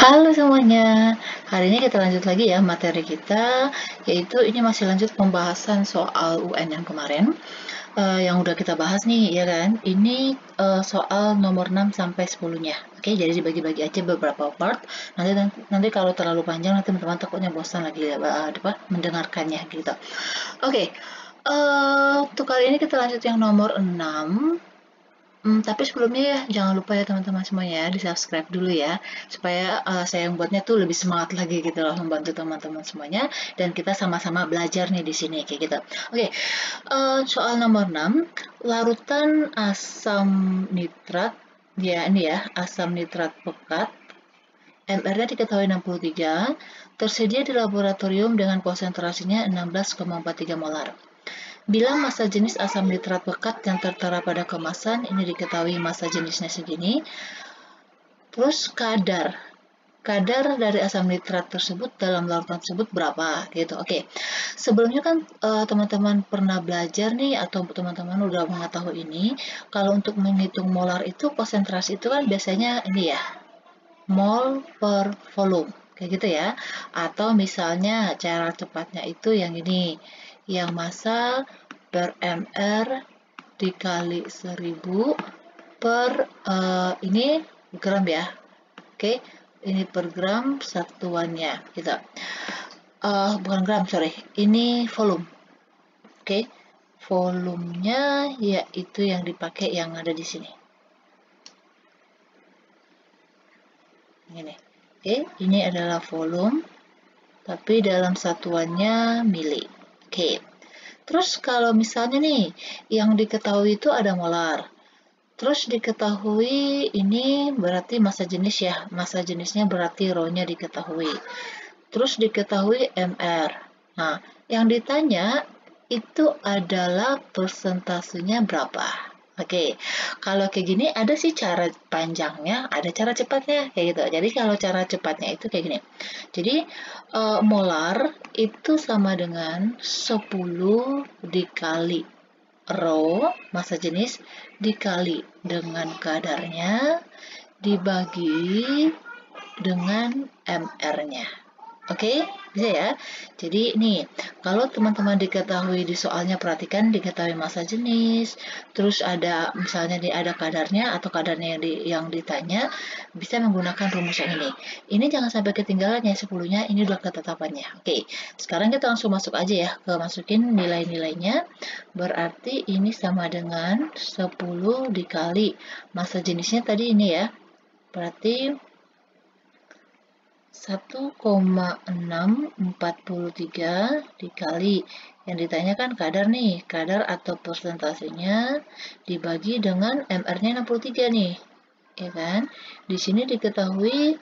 Halo semuanya, hari ini kita lanjut lagi ya materi kita, yaitu ini masih lanjut pembahasan soal UN yang kemarin, yang udah kita bahas nih, ya kan? Ini soal nomor 6 sampai 10-nya. Oke, jadi dibagi-bagi aja beberapa part. Nanti kalau terlalu panjang nanti teman-teman takutnya bosan lagi ya, mendengarkannya gitu. Oke, untuk kali ini kita lanjut yang nomor 6. Tapi sebelumnya ya, jangan lupa ya teman-teman semuanya, di-subscribe dulu ya, supaya saya yang buatnya tuh lebih semangat lagi gitu loh, membantu teman-teman semuanya, dan kita sama-sama belajar nih di sini, kayak gitu. Oke, soal nomor 6, larutan asam nitrat, ya ini ya, asam nitrat pekat, MR-nya diketahui 63, tersedia di laboratorium dengan konsentrasinya 16,43 molar. Bila massa jenis asam nitrat pekat yang tertera pada kemasan ini diketahui massa jenisnya segini, terus kadar dari asam nitrat tersebut dalam larutan tersebut berapa gitu. Oke. Sebelumnya kan teman-teman pernah belajar nih atau teman-teman udah mengetahui ini, kalau untuk menghitung molar itu konsentrasi itu kan biasanya ini ya, mol per volume kayak gitu ya. Atau misalnya cara cepatnya itu yang ini, yang massa per mr dikali 1000 per ini gram ya. Oke, ini per gram satuannya gitu. Bukan gram, sorry, ini volume. Oke, volumenya yaitu yang dipakai yang ada di sini. Ini. Oke, ini adalah volume, tapi dalam satuannya mili. Oke. Terus kalau misalnya nih, yang diketahui itu ada molar. Terus diketahui ini berarti massa jenis ya. Massa jenisnya berarti rho-nya diketahui. Terus diketahui MR. Nah, yang ditanya itu adalah persentasenya berapa. Oke, kalau kayak gini ada sih cara panjangnya, ada cara cepatnya kayak gitu. Jadi kalau cara cepatnya itu kayak gini. Jadi molar itu sama dengan 10 dikali rho massa jenis dikali dengan kadarnya dibagi dengan mr-nya. Oke, bisa ya. Jadi nih, kalau teman-teman diketahui di soalnya perhatikan diketahui massa jenis, terus ada misalnya ada kadarnya atau kadarnya yang ditanya, bisa menggunakan rumus yang ini. Ini jangan sampai ketinggalan ya 10-nya, ini udah ketetapannya. Oke, sekarang kita langsung masuk aja ya ke masukin nilai-nilainya. Berarti ini sama dengan 10 dikali massa jenisnya tadi ini ya. Berarti 1,643 dikali yang ditanyakan kadar nih, kadar atau persentasenya dibagi dengan MR-nya 63 nih, ya kan? Di sini diketahui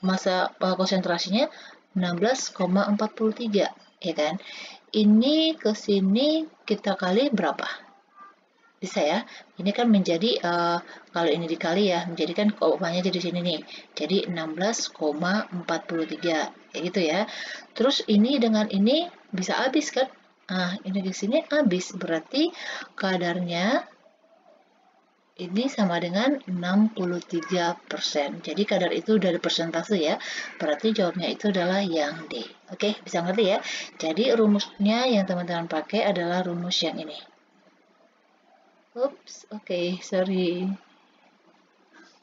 massa konsentrasinya 16,43, ya kan? Ini ke sini kita kali berapa? Bisa ya, ini kan menjadi kalau ini dikali ya, menjadikan upahnya jadi sini nih, jadi 16,43 kayak gitu ya. Terus ini dengan ini bisa habis kan? Nah, ini di sini habis, berarti kadarnya ini sama dengan 63%. Jadi kadar itu dari persentase ya, berarti jawabnya itu adalah yang D. Oke, bisa ngerti ya? Jadi rumusnya yang teman-teman pakai adalah rumus yang ini. Oke, sorry.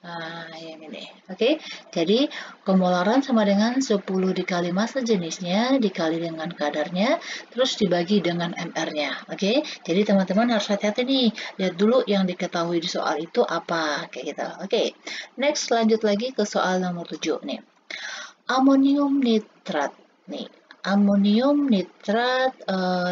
Nah, yang ini. Oke, jadi kemolaran sama dengan 10 dikali massa jenisnya dikali dengan kadarnya, terus dibagi dengan MR-nya. Oke, jadi teman-teman harus hati-hati nih. Lihat dulu yang diketahui di soal itu apa, kayak gitu. Oke, next lanjut lagi ke soal nomor 7 nih. Amonium nitrat. Nih, amonium nitrat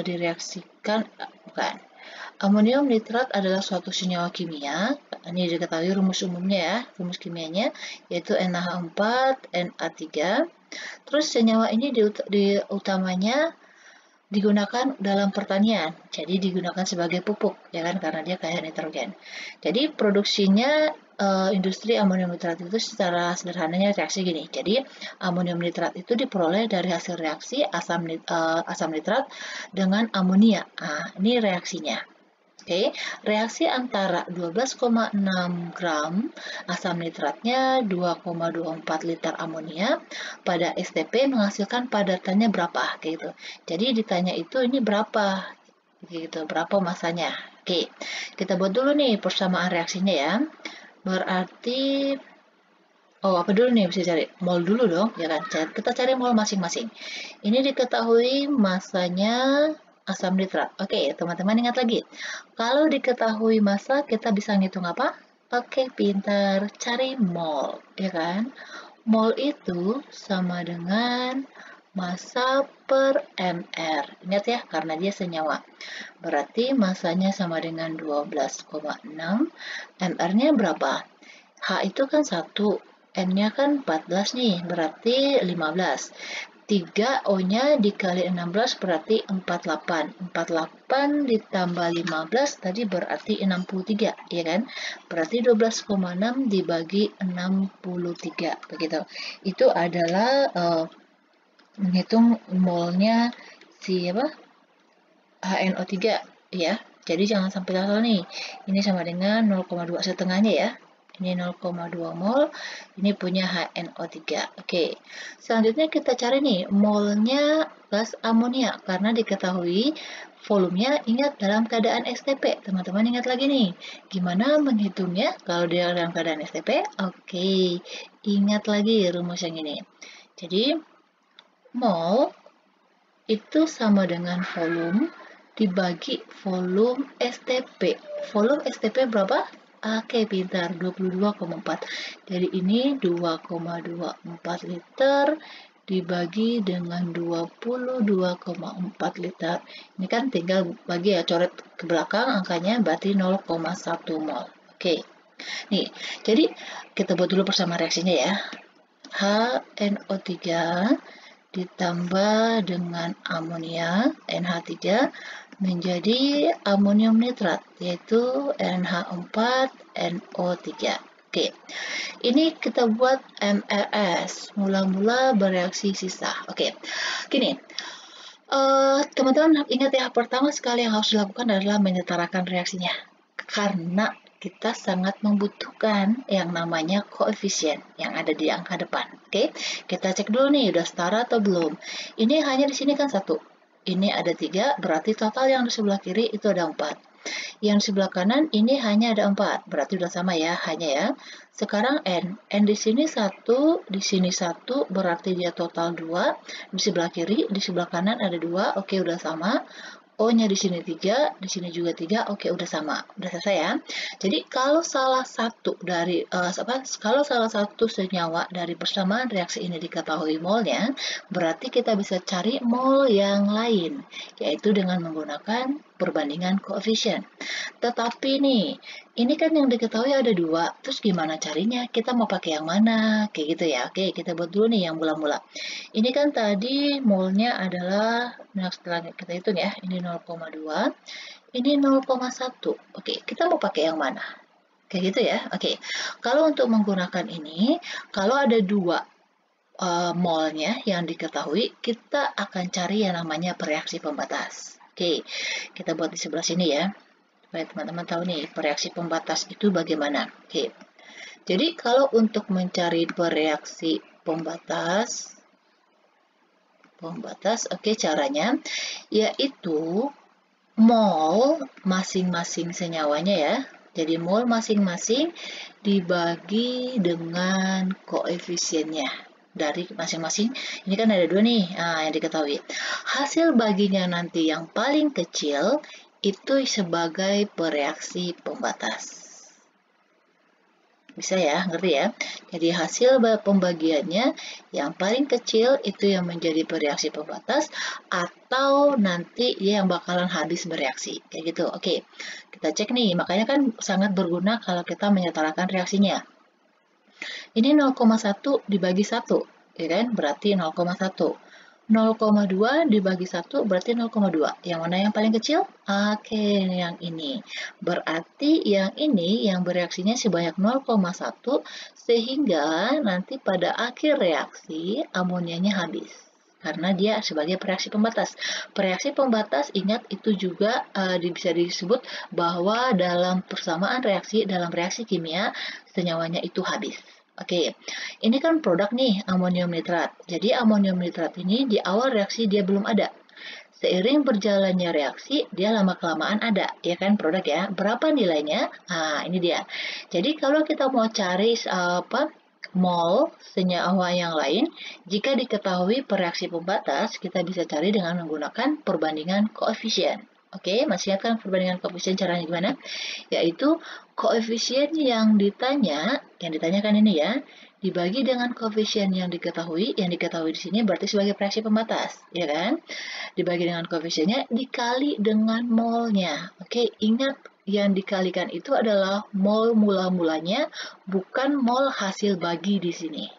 direaksikan, bukan. Amonium nitrat adalah suatu senyawa kimia. Ini diketahui rumus umumnya ya, rumus kimianya, yaitu NH4, Na3. Terus senyawa ini utamanya digunakan dalam pertanian, jadi digunakan sebagai pupuk, ya kan, karena dia kaya nitrogen. Jadi produksinya industri amonium nitrat itu secara sederhananya reaksi gini. Jadi amonium nitrat itu diperoleh dari hasil reaksi asam nitrat dengan amonia. Nah, ini reaksinya. Oke, reaksi antara 12,6 gram asam nitratnya 2,24 liter amonia pada STP menghasilkan padatannya berapa, kayak gitu. Jadi ditanya itu ini berapa, gitu, berapa masanya. Oke, kita buat dulu nih persamaan reaksinya ya. Berarti, apa dulu nih bisa cari? Mol dulu dong, ya kan? Kita cari mol masing-masing. Ini diketahui masanya asam nitrat. Oke, teman-teman ingat lagi. Kalau diketahui massa, kita bisa ngitung apa? Oke, pintar. Cari mol, ya kan? Mol itu sama dengan massa per mR. Ingat ya, karena dia senyawa. Berarti massanya sama dengan 12,6. mR-nya berapa? H itu kan 1, N-nya kan 14 nih, berarti 15. 3 O-nya dikali 16 berarti 48. 48 ditambah 15 tadi berarti 63, ya kan? Berarti 12,6 dibagi 63, begitu. Itu adalah menghitung molnya si apa? HNO3, ya. Jadi jangan sampai salah nih. Ini sama dengan 0,2 setengahnya ya. Ini 0,2 mol, ini punya HNO3. Oke, selanjutnya kita cari nih molnya gas amonia, karena diketahui volumenya ingat dalam keadaan STP. Teman-teman ingat lagi nih, gimana menghitungnya kalau dia dalam keadaan STP? Oke, ingat lagi rumus yang ini. Jadi, mol itu sama dengan volume dibagi volume STP. Volume STP berapa? Oke, pintar, 22,4. Jadi ini 2,24 liter dibagi dengan 22,4 liter. Ini kan tinggal bagi ya, coret ke belakang angkanya berarti 0,1 mol. Oke. Nih, jadi kita buat dulu bersama reaksinya ya. HNO3 ditambah dengan amonia NH3 menjadi amonium nitrat, yaitu NH4NO3. Oke, ini kita buat MRS, mula-mula bereaksi sisa. Oke, gini, teman-teman ingat ya, pertama sekali yang harus dilakukan adalah menyetarakan reaksinya. Karena kita sangat membutuhkan yang namanya koefisien yang ada di angka depan. Oke, kita cek dulu nih, udah setara atau belum. Ini hanya di sini kan 1. Ini ada 3, berarti total yang di sebelah kiri itu ada 4. Yang di sebelah kanan ini hanya ada 4, berarti udah sama ya, hanya ya. Sekarang N. N di sini 1, di sini 1, berarti dia total 2. Di sebelah kiri, di sebelah kanan ada 2, oke udah sama. O-nya di sini 3, di sini juga 3, oke udah sama. Udah selesai ya. Jadi kalau salah satu dari kalau salah satu senyawa dari persamaan reaksi ini diketahui molnya, berarti kita bisa cari mol yang lain, yaitu dengan menggunakan perbandingan koefisien. Tetapi nih, ini kan yang diketahui ada 2, terus gimana carinya? Kita mau pakai yang mana? Kayak gitu ya. Oke, kita buat dulu nih yang mula-mula. Ini kan tadi molnya adalah, nah setelah kita hitung ya, ini 0,2, ini 0,1. Oke, kita mau pakai yang mana? Kayak gitu ya. Oke, kalau untuk menggunakan ini, kalau ada 2 molnya yang diketahui, kita akan cari yang namanya bereaksi pembatas. Oke, kita buat di sebelah sini ya, supaya teman-teman tahu nih bereaksi pembatas itu bagaimana. Oke, jadi kalau untuk mencari bereaksi pembatas, oke, caranya yaitu mol masing-masing senyawanya ya. Jadi mol masing-masing dibagi dengan koefisiennya dari masing-masing. Ini kan ada 2 nih, yang diketahui. Hasil baginya nanti yang paling kecil itu sebagai bereaksi pembatas. Bisa ya, ngerti ya? Jadi hasil pembagiannya yang paling kecil itu yang menjadi bereaksi pembatas, atau nanti dia yang bakalan habis bereaksi. Kayak gitu. Oke, kita cek nih. Makanya kan sangat berguna kalau kita menyetarakan reaksinya. Ini 0,1 dibagi 1, ya kan? Berarti 0,1. 0,2 dibagi 1 berarti 0,2. Yang mana yang paling kecil? Oke, yang ini. Berarti yang ini yang bereaksinya sebanyak 0,1 sehingga nanti pada akhir reaksi amonianya habis. karena dia sebagai bereaksi pembatas. Bereaksi pembatas, ingat, itu juga bisa disebut bahwa dalam persamaan reaksi, dalam reaksi kimia, senyawanya itu habis. Oke, ini kan produk nih, amonium nitrat. Jadi amonium nitrat ini di awal reaksi dia belum ada. Seiring berjalannya reaksi, dia lama-kelamaan ada, ya kan, produk ya. Berapa nilainya? Nah, ini dia. Jadi kalau kita mau cari mol senyawa yang lain, jika diketahui bereaksi pembatas, kita bisa cari dengan menggunakan perbandingan koefisien. Oke, masih ingat kan perbandingan koefisien caranya gimana? Yaitu koefisien yang ditanyakan ini ya, dibagi dengan koefisien yang diketahui di sini berarti sebagai reaksi pembatas, ya kan? Dibagi dengan koefisiennya dikali dengan molnya. Oke, ingat yang dikalikan itu adalah mol mula-mulanya, bukan mol hasil bagi di sini.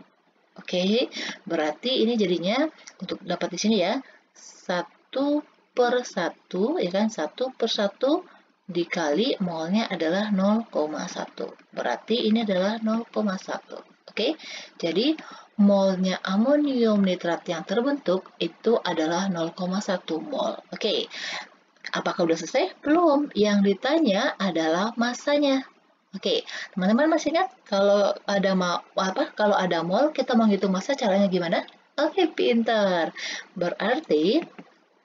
Oke, berarti ini jadinya untuk dapat di sini ya, 1/1, ya kan, 1/1 dikali molnya adalah 0,1. Berarti ini adalah 0,1. Oke, jadi molnya amonium nitrat yang terbentuk itu adalah 0,1 mol. Oke, apakah udah selesai? Belum. Yang ditanya adalah masanya. Oke, teman-teman masih ingat kalau ada mol kita menghitung massa caranya gimana? Oke, pintar. Berarti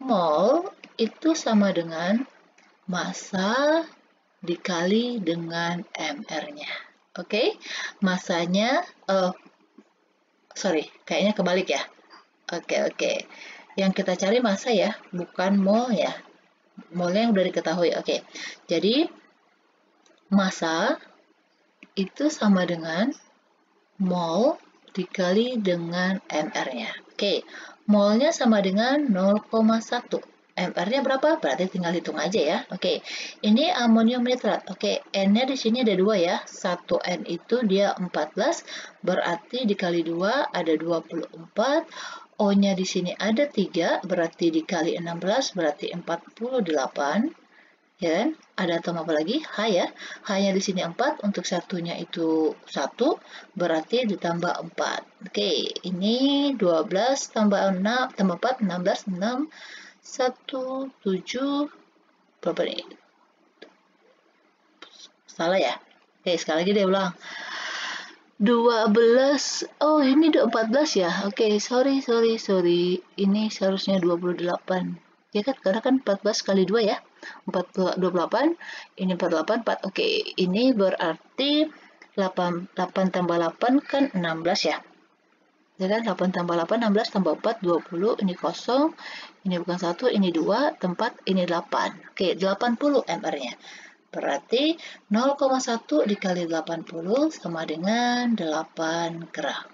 mol itu sama dengan massa dikali dengan mR-nya. Oke, massanya, kayaknya kebalik ya. Oke. Yang kita cari massa ya, bukan mol ya. Molnya yang udah diketahui. Oke, jadi massa itu sama dengan mol dikali dengan mR-nya. Oke, molnya sama dengan 0,1. MR-nya berapa? Berarti tinggal hitung aja ya. Oke, ini amonium nitrat. Oke, N-nya di sini ada 2 ya. 1 N itu dia 14, berarti dikali 2 ada 24. O-nya di sini ada 3, berarti dikali 16, berarti 48. Ya kan? Ada tambah apa lagi? H ya. H-nya di sini 4, untuk satunya itu 1, berarti ditambah 4. Oke, ini 12 tambah 6, tambah 4, 16, 6, 1, 7, berapa nih? Salah ya? Oke, sekali lagi deh ulang. 12, oh ini udah 14 ya? Oke, sorry. Ini seharusnya 28. Ya kan, karena kan 14 kali 2 ya? 28, ini 48, 4. Oke, ini berarti 8 tambah 8 kan 16 ya? Ya kan, 8 tambah 8, 16 tambah 4, 20, ini kosong, ini bukan 1, ini 2, tempat, ini 8. Oke, 80 MR-nya. Berarti 0,1 dikali 80 sama dengan 8 gram.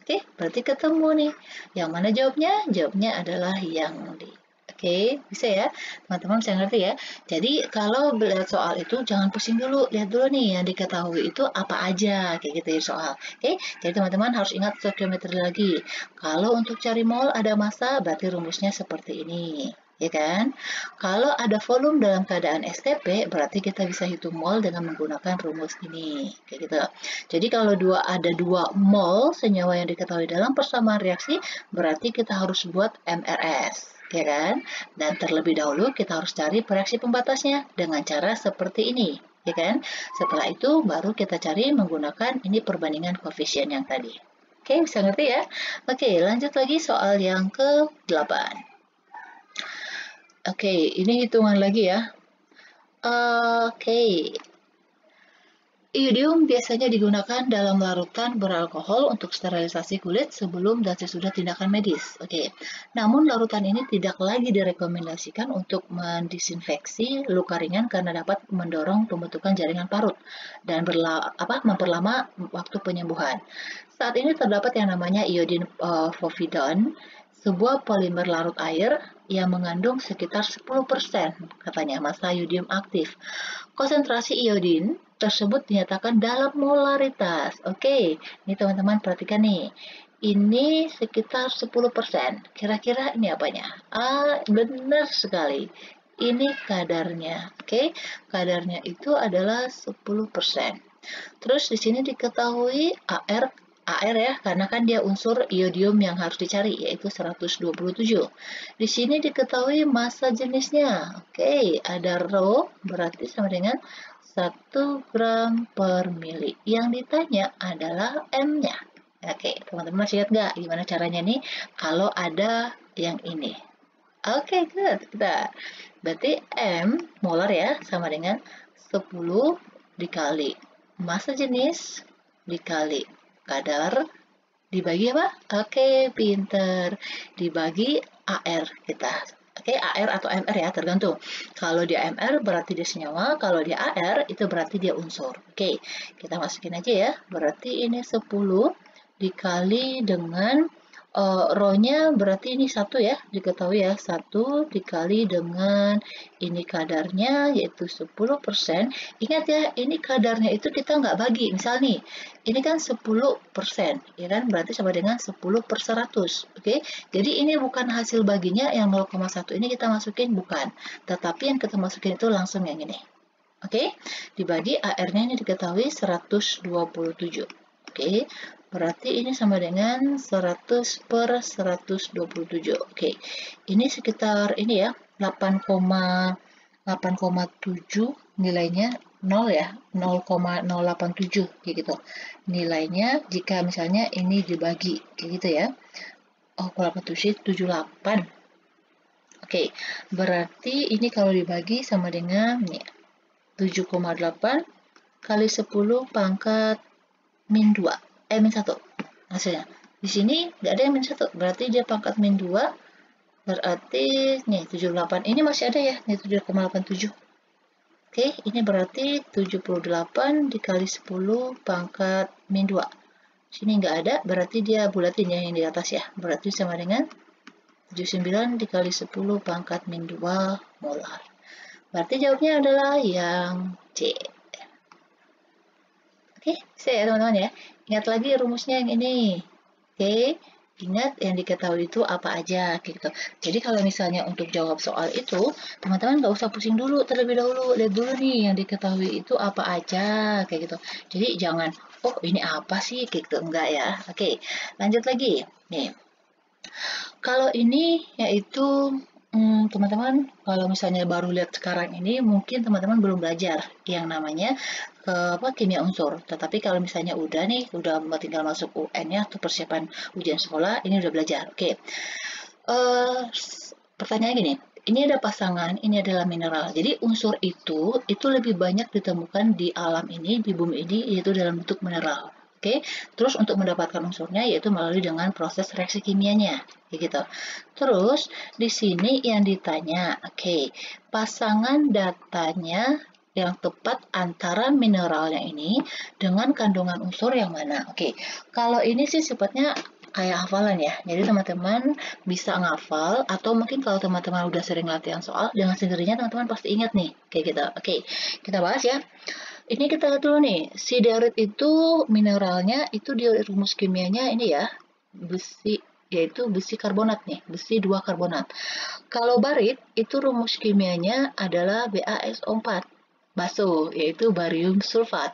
Oke, berarti ketemu nih. Yang mana jawabnya? Jawabnya adalah yang D. Oke, bisa ya? Teman-teman bisa ngerti ya? Jadi, kalau melihat soal itu, jangan pusing dulu. Lihat dulu nih, yang diketahui itu apa aja. Kayak gitu ya soal. Oke, jadi teman-teman harus ingat stoikiometri lagi. Kalau untuk cari mol ada massa, berarti rumusnya seperti ini. Ya kan? Kalau ada volume dalam keadaan STP, berarti kita bisa hitung mol dengan menggunakan rumus ini. Kayak gitu. Jadi, kalau ada 2 mol senyawa yang diketahui dalam persamaan reaksi, berarti kita harus buat MRS. Ya kan? Dan terlebih dahulu kita harus cari reaksi pembatasnya dengan cara seperti ini, ya kan? Setelah itu baru kita cari menggunakan ini perbandingan koefisien yang tadi. Oke, bisa ngerti ya? Oke, lanjut lagi soal yang ke-8. Oke, ini hitungan lagi ya. Oke. Iodium biasanya digunakan dalam larutan beralkohol untuk sterilisasi kulit sebelum dan sesudah tindakan medis. Oke. Namun larutan ini tidak lagi direkomendasikan untuk mendisinfeksi luka ringan karena dapat mendorong pembentukan jaringan parut dan memperlama waktu penyembuhan. Saat ini terdapat yang namanya iodin povidone, sebuah polimer larut air yang mengandung sekitar 10% katanya massa iodium aktif. Konsentrasi iodin tersebut dinyatakan dalam molaritas. Oke, ini teman-teman perhatikan nih. Ini sekitar 10%. Kira-kira ini apanya? Benar sekali. Ini kadarnya. Oke, kadarnya itu adalah 10%. Terus di sini diketahui AR AR ya, karena kan dia unsur iodium yang harus dicari, yaitu 127. Di sini diketahui massa jenisnya. Oke, ada Rho, berarti sama dengan 1 gram per mili. Yang ditanya adalah M-nya. Oke, teman-teman masih ingat nggak gimana caranya nih kalau ada yang ini? Oke, good. Kita berarti M molar ya sama dengan 10 dikali massa jenis dikali kadar dibagi apa? Oke, pinter. Dibagi AR kita. Oke, AR atau MR ya, tergantung. Kalau dia MR berarti dia senyawa, kalau dia AR itu berarti dia unsur. Oke, kita masukin aja ya. Berarti ini 10 dikali dengan rho-nya berarti ini 1 ya, diketahui ya, 1 dikali dengan ini kadarnya yaitu 10%. Ingat ya, ini kadarnya itu kita nggak bagi. Misal nih, ini kan 10%, ya kan? Berarti sama dengan 10 per 100. Oke, jadi ini bukan hasil baginya yang 0,1 ini kita masukin, bukan. Tetapi yang kita masukin itu langsung yang ini. Oke, dibagi AR-nya ini diketahui 127. Oke, berarti ini sama dengan 100 per 127. Oke, ini sekitar ini ya, 8,7 nilainya 0 ya, 0,087 kayak gitu. Nilainya jika misalnya ini dibagi kayak gitu ya. Oh, kalau 87 78. Oke, berarti ini kalau dibagi sama dengan nih, 7,8 kali 10 pangkat min 2. Min 1 hasilnya. Di sini nggak ada yang min 1, berarti dia pangkat min 2, berarti nih 78. Ini masih ada ya, nih 7,87. Oke, ini berarti 78 dikali 10 pangkat min 2. Sini nggak ada, berarti dia bulatin ya yang di atas ya. Berarti sama dengan 79 dikali 10 pangkat min 2 molar. Berarti jawabnya adalah yang C. Oke, bisa ya teman-teman ya. Ingat lagi rumusnya yang ini. Oke, ingat yang diketahui itu apa aja gitu. Jadi kalau misalnya untuk jawab soal itu, teman-teman nggak usah pusing dulu terlebih dahulu. Lihat dulu nih yang diketahui itu apa aja kayak gitu. Jadi jangan, oh ini apa sih kayak gitu. Enggak ya. Oke, lanjut lagi. Nih, kalau ini yaitu teman-teman, kalau misalnya baru lihat sekarang ini, mungkin teman-teman belum belajar yang namanya kimia unsur. Tetapi kalau misalnya udah nih, udah tinggal masuk UN-nya atau persiapan ujian sekolah, ini udah belajar. Oke. Pertanyaannya gini, ini ada pasangan, ini adalah mineral. Jadi unsur itu lebih banyak ditemukan di alam ini, di bumi ini, yaitu dalam bentuk mineral. Oke, terus untuk mendapatkan unsurnya yaitu melalui dengan proses reaksi kimianya, gitu. Terus di sini yang ditanya, oke, pasangan datanya yang tepat antara mineralnya ini dengan kandungan unsur yang mana? Oke, kalau ini sih sifatnya kayak hafalan ya. Jadi teman-teman bisa ngafal atau mungkin kalau teman-teman udah sering latihan soal dengan sendirinya teman-teman pasti ingat nih kayak gitu. Oke, kita bahas ya. Ini kita lihat dulu nih, siderit itu mineralnya itu di rumus kimianya ini ya, besi, yaitu besi karbonat nih, besi 2 karbonat. Kalau barit itu rumus kimianya adalah BaSO4, baso, yaitu barium sulfat.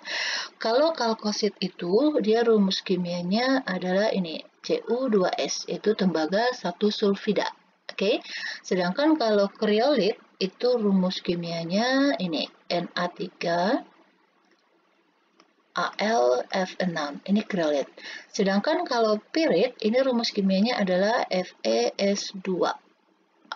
Kalau kalkosit itu dia rumus kimianya adalah ini, Cu2S, yaitu tembaga 1 sulfida. Oke, sedangkan kalau kriolit itu rumus kimianya ini, Na3 AlF6, ini kriolit. Sedangkan kalau pirit, ini rumus kimianya adalah FeS2.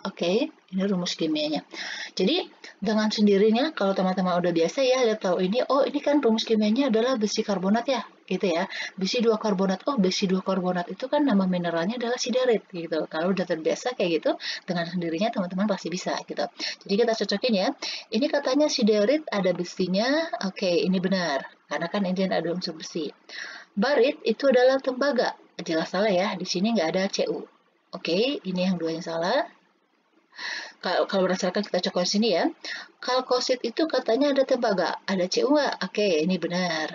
Oke, ini rumus kimianya. Jadi, dengan sendirinya, kalau teman-teman udah biasa ya, lihat tahu ini, oh ini kan rumus kimianya adalah besi karbonat ya, gitu ya. Besi 2 karbonat, oh besi 2 karbonat itu kan nama mineralnya adalah siderit, gitu. Kalau udah terbiasa kayak gitu, dengan sendirinya teman-teman pasti bisa, gitu. Jadi kita cocokin ya. Ini katanya siderit ada besinya, oke, ini benar. Karena kan ini ada unsur besi. Barit itu adalah tembaga. Jelas salah ya, di sini nggak ada Cu. Oke, ini yang dua yang salah. Kalau berdasarkan kita coklat sini ya, kalkosit itu katanya ada tembaga, ada Cu nggak? Oke, ini benar.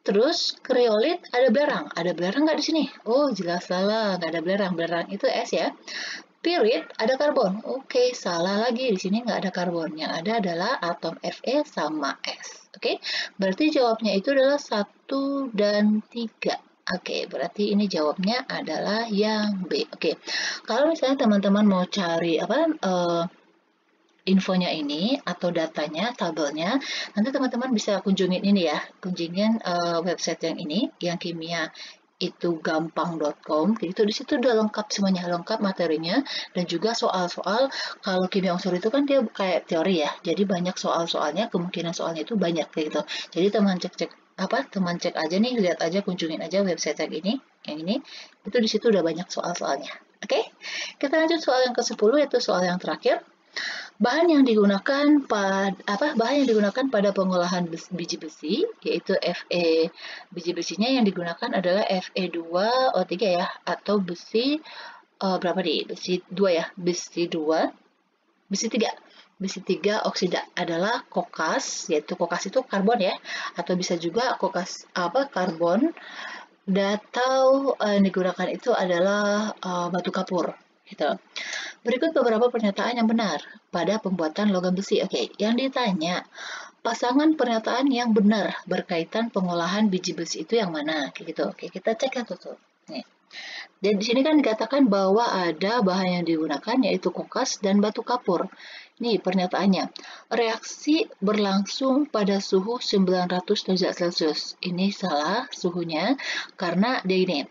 Terus kriolit ada belerang nggak di sini? Oh jelas salah, nggak ada belerang, belerang itu S ya. Pirit ada karbon, oke salah lagi, di sini nggak ada karbon, yang ada adalah atom Fe sama S. Oke, berarti jawabnya itu adalah 1 dan 3. Oke, berarti ini jawabnya adalah yang B. Oke, kalau misalnya teman-teman mau cari infonya ini atau datanya, tabelnya, nanti teman-teman bisa kunjungin ini ya, kunjungin website yang ini, yang kimia itu gampang.com. Itu di situ udah lengkap semuanya, lengkap materinya dan juga soal-soal. Kalau kimia unsur itu kan dia kayak teori ya, jadi banyak soal-soalnya, kemungkinan soalnya itu banyak gitu. Jadi teman cek aja nih, lihat aja, kunjungin aja website yang ini itu di situ udah banyak soal-soalnya. Oke, kita lanjut soal yang ke-10, yaitu soal yang terakhir. Bahan yang digunakan pada pengolahan biji besi, yaitu Fe. Biji besinya yang digunakan adalah Fe2O3 ya, atau besi berapa nih? Besi 2 ya, besi 2, besi 3. Besi 3 oksida adalah kokas, yaitu kokas itu karbon ya, atau bisa juga karbon, atau yang digunakan itu adalah batu kapur gitu. Berikut beberapa pernyataan yang benar pada pembuatan logam besi. Oke, yang ditanya, pasangan pernyataan yang benar berkaitan pengolahan biji besi itu yang mana? Kayak gitu. Oke, kita cek ya tuh. Nih. Dan di sini kan dikatakan bahwa ada bahan yang digunakan yaitu kokas dan batu kapur. Nih pernyataannya, reaksi berlangsung pada suhu 900 derajat Celcius. Ini salah suhunya karena dia ini.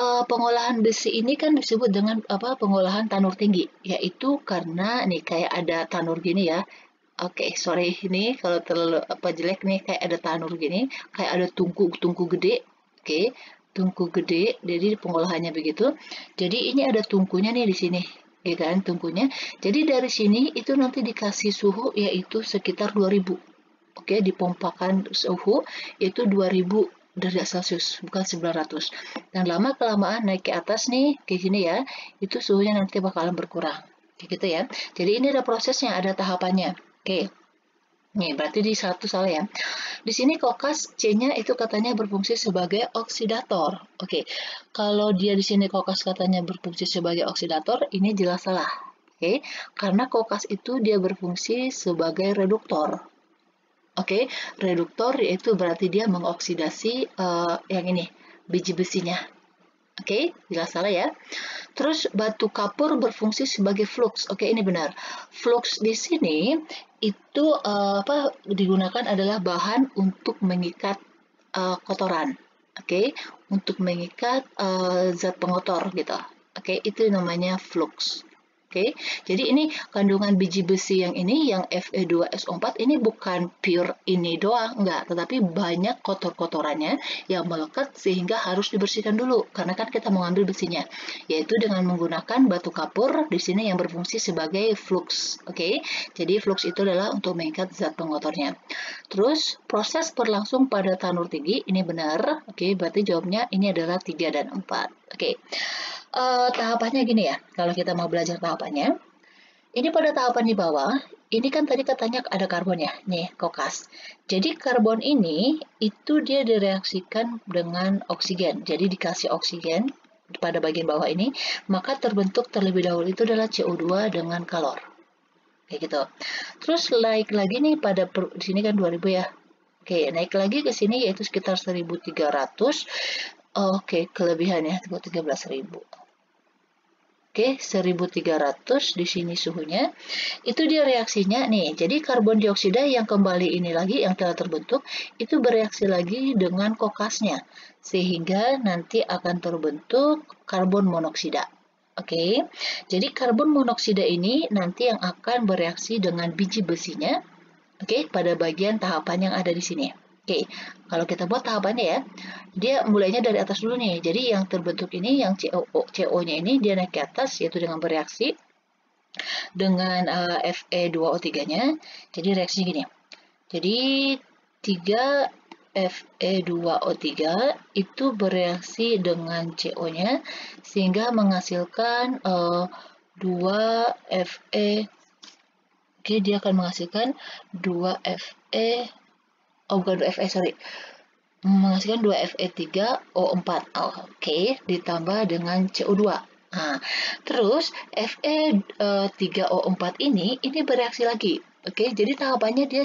Pengolahan besi ini kan disebut dengan pengolahan tanur tinggi, yaitu karena nih kayak ada tanur gini ya. Oke, sorry ini kalau terlalu jelek nih, kayak ada tanur gini, kayak ada tungku gede. Oke, tungku gede, jadi pengolahannya begitu. Jadi ini ada tungkunya nih di sini, ya kan, tungkunya. Jadi dari sini itu nanti dikasih suhu yaitu sekitar 2000. Oke, dipompakan suhu yaitu 2000 derajat Celcius, bukan 900. Dan lama-kelamaan naik ke atas nih, kayak gini ya, itu suhunya nanti bakalan berkurang. Kayak gitu ya. Jadi ini ada prosesnya, ada tahapannya. Oke. Nih, berarti di satu salah ya. Di sini kokas C-nya itu katanya berfungsi sebagai oksidator. Oke. Kalau dia di sini kokas katanya berfungsi sebagai oksidator, ini jelas salah. Oke. Karena kokas itu dia berfungsi sebagai reduktor. Oke, reduktor yaitu berarti dia mengoksidasi yang ini, biji besinya. Oke, jelas salah ya. Terus batu kapur berfungsi sebagai flux. Oke, ini benar. Flux di sini itu digunakan adalah bahan untuk mengikat kotoran. Oke, untuk mengikat zat pengotor gitu. Oke, itu namanya flux. Oke, jadi ini kandungan biji besi yang ini, yang Fe2SO4 ini bukan pure ini doang, enggak, tetapi banyak kotor-kotorannya yang melekat sehingga harus dibersihkan dulu, karena kan kita mau ambil besinya, yaitu dengan menggunakan batu kapur di sini yang berfungsi sebagai flux. Oke, jadi flux itu adalah untuk mengikat zat pengotornya. Terus proses berlangsung pada tanur tinggi, ini benar. Oke, berarti jawabnya ini adalah 3 dan 4. Oke. Tahapannya gini ya, kalau kita mau belajar tahapannya, ini pada tahapan di bawah, ini kan tadi katanya ada karbon ya, nih kokas. Jadi karbon ini, itu dia direaksikan dengan oksigen, jadi dikasih oksigen pada bagian bawah ini, maka terbentuk terlebih dahulu itu adalah CO2 dengan kalor. Kayak gitu. Terus naik lagi nih di sini kan 2000 ya. Oke, naik lagi ke sini yaitu sekitar 1300. Oke, kelebihannya 13.000. Oke, 1300 di sini suhunya. Itu dia reaksinya nih. Jadi karbon dioksida yang kembali ini lagi yang telah terbentuk itu bereaksi lagi dengan kokasnya sehingga nanti akan terbentuk karbon monoksida. Oke. Jadi karbon monoksida ini nanti yang akan bereaksi dengan biji besinya. Oke, pada bagian tahapan yang ada di sini. Oke, kalau kita buat tahapannya ya, dia mulainya dari atas dulu nih. Jadi yang terbentuk ini, yang CO-nya ini, dia naik ke atas, yaitu dengan bereaksi dengan Fe2O3-nya. Jadi reaksinya gini. Jadi 3 Fe2O3 itu bereaksi dengan CO-nya, sehingga menghasilkan 2 Fe. Oke, dia akan menghasilkan 2 Fe, bukan 2 Fe, sorry. Menghasilkan 2 Fe3O4. Oke, ditambah dengan CO2. Nah, terus Fe3O4 ini bereaksi lagi Oke, jadi tahapannya dia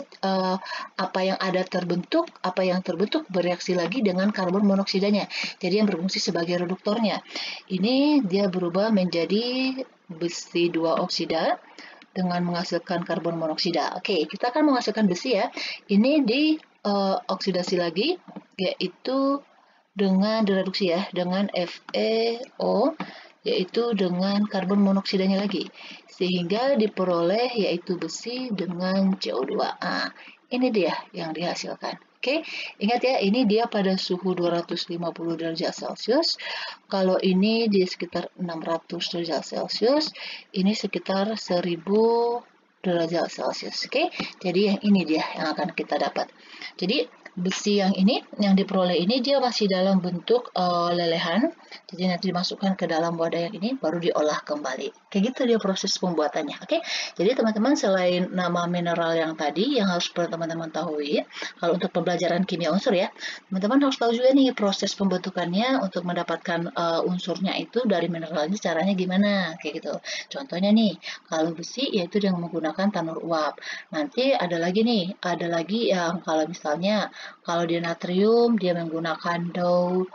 apa yang terbentuk bereaksi lagi dengan karbon monoksidanya. Jadi yang berfungsi sebagai reduktornya. Ini dia berubah menjadi besi 2 oksida dengan menghasilkan karbon monoksida. Oke, kita akan menghasilkan besi ya. Ini di oksidasi lagi, yaitu dengan direduksi ya, dengan FeO, yaitu dengan karbon monoksidanya lagi, sehingga diperoleh yaitu besi dengan CO2. Nah, ini dia yang dihasilkan. Oke, ingat ya, ini dia pada suhu 250 derajat Celcius. Kalau ini di sekitar 600 derajat Celcius, ini sekitar 1000 derajat Celcius. Oke, jadi yang ini dia yang akan kita dapat. Jadi besi yang ini, yang diperoleh ini dia masih dalam bentuk lelehan, jadi nanti dimasukkan ke dalam wadah yang ini, baru diolah kembali. Kayak gitu dia proses pembuatannya. Oke, jadi teman-teman selain nama mineral yang tadi, yang harus teman-teman tahu, kalau untuk pembelajaran kimia unsur ya, teman-teman harus tahu juga nih proses pembentukannya untuk mendapatkan unsurnya itu dari mineralnya, caranya gimana, kayak gitu. Contohnya nih, kalau besi yaitu dengan menggunakan tanur uap. Nanti ada lagi yang kalau misalnya kalau dia natrium, dia menggunakan daun,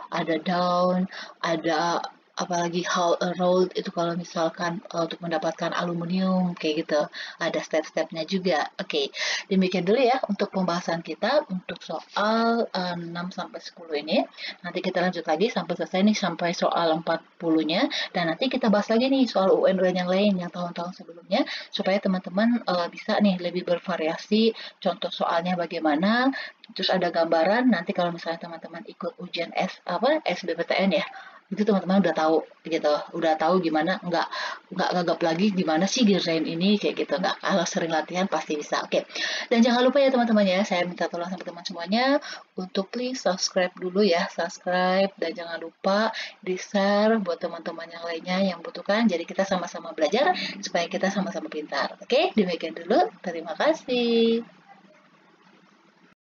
ada apalagi hot rolled itu kalau misalkan untuk mendapatkan aluminium kayak gitu. Ada step-stepnya juga. Oke, demikian dulu ya untuk pembahasan kita untuk soal 6 sampai 10 ini. Nanti kita lanjut lagi sampai selesai nih sampai soal 40-nya dan nanti kita bahas lagi nih soal UN-UN yang lain yang tahun-tahun sebelumnya supaya teman-teman bisa nih lebih bervariasi contoh soalnya bagaimana, terus ada gambaran. Nanti kalau misalnya teman-teman ikut ujian SBMPTN ya, itu teman-teman udah tahu gimana, nggak gagap lagi gimana sih ngerjain ini kayak gitu. Nggak, kalau sering latihan pasti bisa. Oke, dan jangan lupa ya teman-teman ya, saya minta tolong sama teman semuanya untuk please subscribe dulu ya, subscribe, dan jangan lupa di share buat teman-teman yang lainnya yang butuhkan, jadi kita sama-sama belajar supaya kita sama-sama pintar. Oke, demikian dulu, terima kasih.